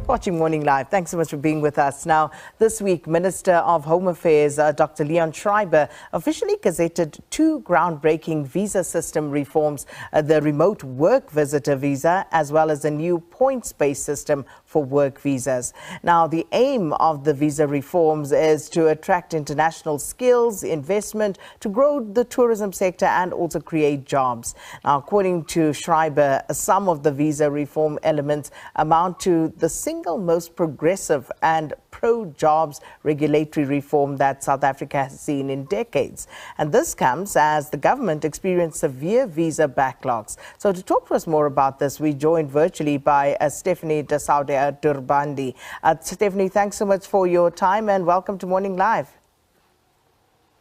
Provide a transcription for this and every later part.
Watching Morning Live. Thanks so much for being with us. Now, this week, Minister of Home Affairs, Dr. Leon Schreiber, officially gazetted two groundbreaking visa system reforms, the remote work visitor visa, as well as a new points-based system for work visas. Now, the aim of the visa reforms is to attract international skills, investment, to grow the tourism sector and also create jobs. Now, according to Schreiber, some of the visa reform elements amount to the single most progressive and pro-jobs regulatory reform that South Africa has seen in decades. And this comes as the government experienced severe visa backlogs. So to talk to us more about this, we joined virtually by Stefanie de Saude-Darbandi. Stefanie, thanks so much for your time and welcome to Morning Live.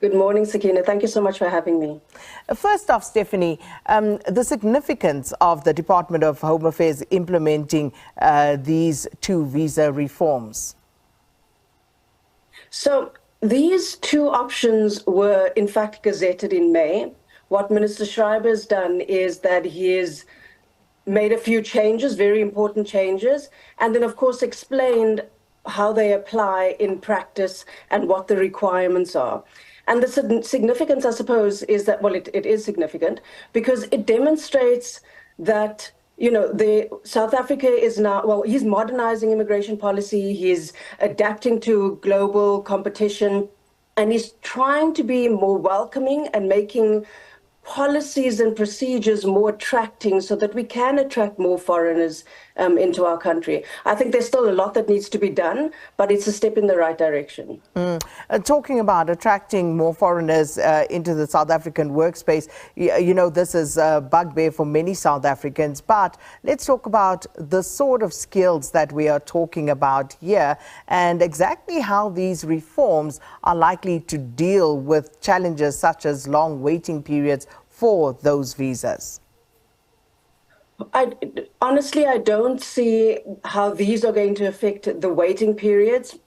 Good morning, Sakina. Thank you so much for having me. First off, Stefanie, the significance of the Department of Home Affairs implementing these two visa reforms. So these two options were in fact gazetted in May. What Minister Schreiber has done is that he has made a few changes, very important changes, and then of course explained how they apply in practice and what the requirements are. And the significance, I suppose, is that, well, it is significant because it demonstrates that, you know, South Africa is now, well, he's modernizing immigration policy, he's adapting to global competition, and he's trying to be more welcoming and making policies and procedures more attracting so that we can attract more foreigners into our country. I think there's still a lot that needs to be done, but it's a step in the right direction. Talking about attracting more foreigners into the South African workspace, you know, this is a bugbear for many South Africans, but let's talk about the sort of skills that we are talking about here and exactly how these reforms are likely to deal with challenges such as long waiting periods for those visas. Honestly, I don't see how these are going to affect the waiting periods.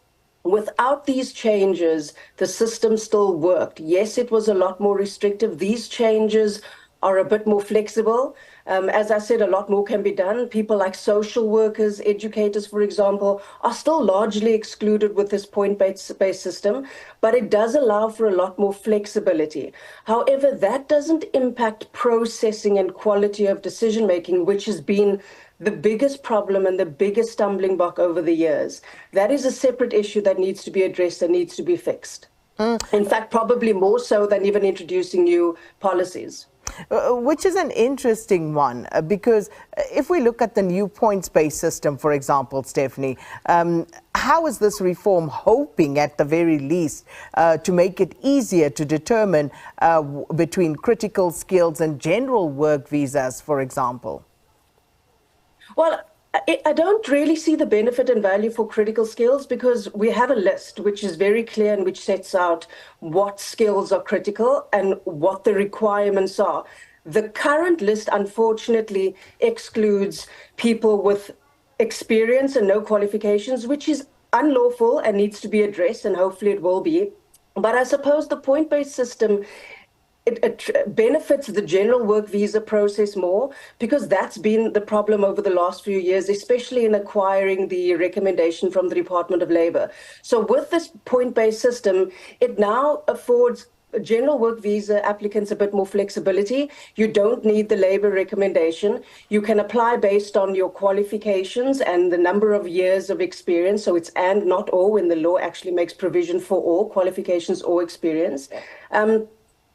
Without these changes, the system still worked. Yes, it was a lot more restrictive. These changes are a bit more flexible. As I said, a lot more can be done. People like social workers, educators, for example, are still largely excluded with this point-based system, but it does allow for a lot more flexibility. However, that doesn't impact processing and quality of decision-making, which has been the biggest problem and the biggest stumbling block over the years. That is a separate issue that needs to be addressed and needs to be fixed. In fact, probably more so than even introducing new policies. Which is an interesting one, because if we look at the new points-based system, for example, Stefanie, how is this reform hoping, at the very least, to make it easier to determine between critical skills and general work visas, for example? Well, I don't really see the benefit and value for critical skills because we have a list which is very clear and which sets out what skills are critical and what the requirements are. The current list, unfortunately, excludes people with experience and no qualifications, which is unlawful and needs to be addressed, and hopefully it will be. But I suppose the point-based system it benefits the general work visa process more because that's been the problem over the last few years, especially in acquiring the recommendation from the Department of Labor. So with this point-based system, it now affords general work visa applicants a bit more flexibility. You don't need the labor recommendation. You can apply based on your qualifications and the number of years of experience. So it's and not or, when the law actually makes provision for all qualifications or experience.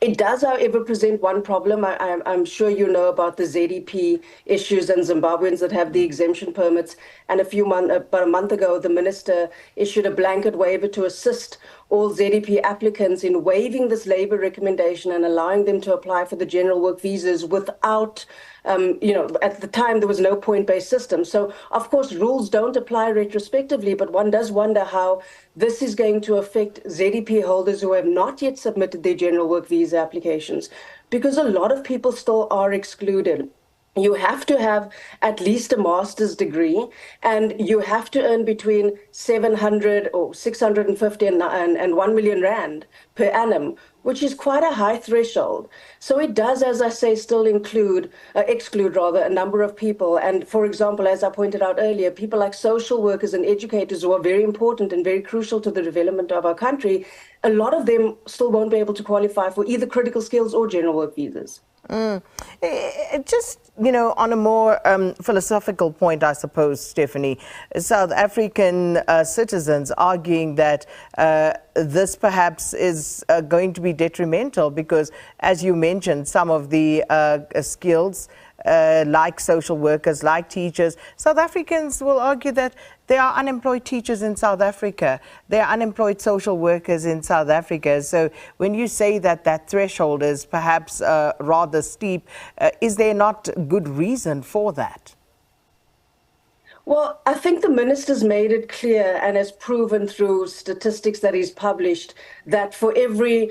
It does, however, present one problem. I'm sure you know about the ZEP issues and Zimbabweans that have the exemption permits. And about a month ago, the minister issued a blanket waiver to assist all ZEP applicants in waiving this labor recommendation and allowing them to apply for the general work visas without, at the time there was no point-based system. So, of course, rules don't apply retrospectively, but one does wonder how this is going to affect ZEP holders who have not yet submitted their general work visa applications, because a lot of people still are excluded. You have to have at least a master's degree, and you have to earn between 700 or 650 and 1 million rand per annum, which is quite a high threshold. So it does, as I say, still exclude rather, a number of people. And for example, as I pointed out earlier, people like social workers and educators who are very important and very crucial to the development of our country, a lot of them still won't be able to qualify for either critical skills or general work visas. Just, on a more philosophical point, I suppose, Stefanie, South African citizens arguing that this perhaps is going to be detrimental because, as you mentioned, some of the skills like social workers, like teachers, South Africans will argue that there are unemployed teachers in South Africa. There are unemployed social workers in South Africa. So when you say that that threshold is perhaps rather steep, is there not good reason for that? Well, I think the minister's made it clear and has proven through statistics that he's published that for every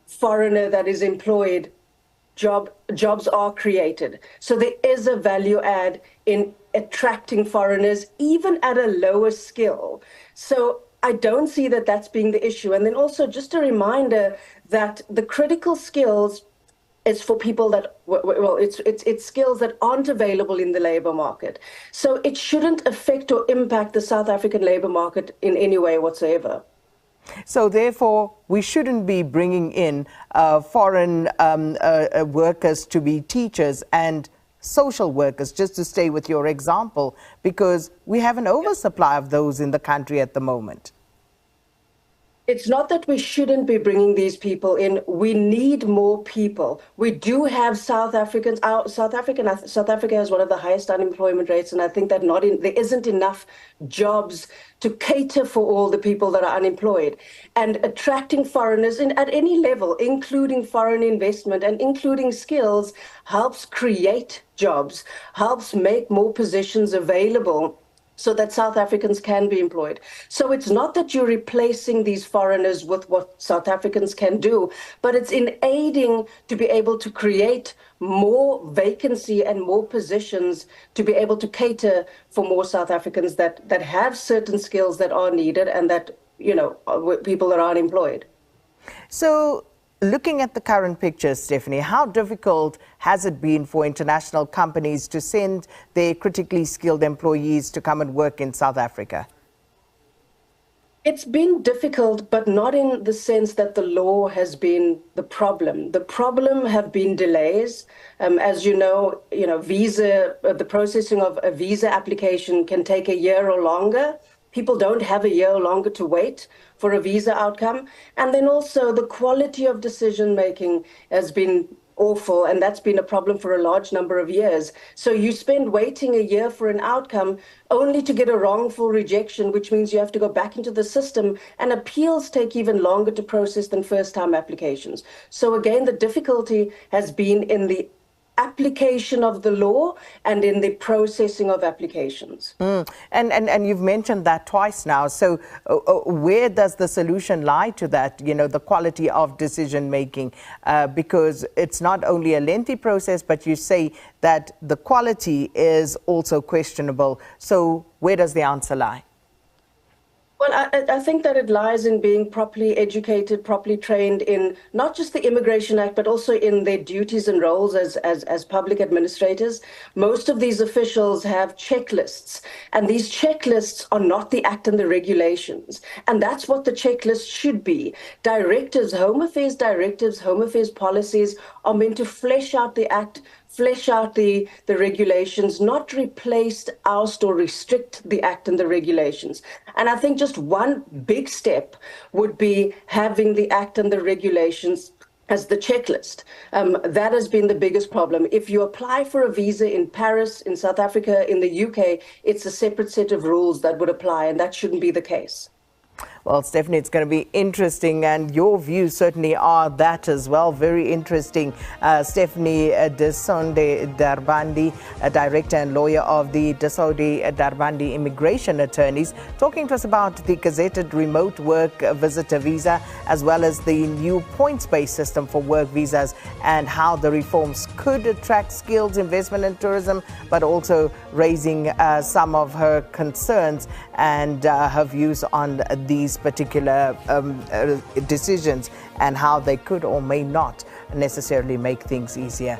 foreigner that is employed, jobs are created. So there is a value add in attracting foreigners, even at a lower skill. So I don't see that that's being the issue. And then also just a reminder that the critical skills is for people that, well, it's skills that aren't available in the labor market. So it shouldn't affect or impact the South African labor market in any way whatsoever. So therefore, we shouldn't be bringing in foreign workers to be teachers and social workers, just to stay with your example, because we have an oversupply of those in the country at the moment. It's not that we shouldn't be bringing these people in. We need more people. We do have South Africans. South Africa has one of the highest unemployment rates, and I think that there isn't enough jobs to cater for all the people that are unemployed. And attracting foreigners at any level, including foreign investment and including skills, helps create jobs, helps make more positions available so that South Africans can be employed. So it's not that you're replacing these foreigners with what South Africans can do, but it's in aiding to be able to create more vacancy and more positions to be able to cater for more South Africans that have certain skills that are needed and that, people that are unemployed. So, looking at the current picture, Stefanie, how difficult has it been for international companies to send their critically skilled employees to come and work in South Africa? It's been difficult, but not in the sense that the law has been the problem. The problem have been delays. As you know, the processing of a visa application can take a year or longer. People don't have a year longer to wait for a visa outcome. And then also the quality of decision making has been awful, and that's been a problem for a large number of years. So you spend waiting a year for an outcome only to get a wrongful rejection, which means you have to go back into the system, and appeals take even longer to process than first-time applications. So again, the difficulty has been in the application of the law and in the processing of applications. And you've mentioned that twice now. So where does the solution lie to that, the quality of decision making? Because it's not only a lengthy process, but you say that the quality is also questionable. So where does the answer lie? Well, I think that it lies in being properly educated, properly trained in not just the Immigration Act, but also in their duties and roles as public administrators. Most of these officials have checklists, and these checklists are not the Act and the regulations. And that's what the checklist should be. Directives, Home Affairs directives, Home Affairs policies are meant to flesh out the Act, flesh out the regulations, not replace, oust, or restrict the Act and the regulations. And I think just one big step would be having the Act and the regulations as the checklist. That has been the biggest problem. If you apply for a visa in Paris, in South Africa, in the UK, it's a separate set of rules that would apply, and that shouldn't be the case. Well, Stefanie, it's going to be interesting, and your views certainly are that as well. Very interesting. Stefanie de Saude-Darbandi, Director and Lawyer of the de Saude-Darbandi Immigration Attorneys, talking to us about the gazetted remote work visitor visa, as well as the new points-based system for work visas, and how the reforms could attract skills, investment and tourism, but also raising some of her concerns and her views on these particular decisions and how they could or may not necessarily make things easier.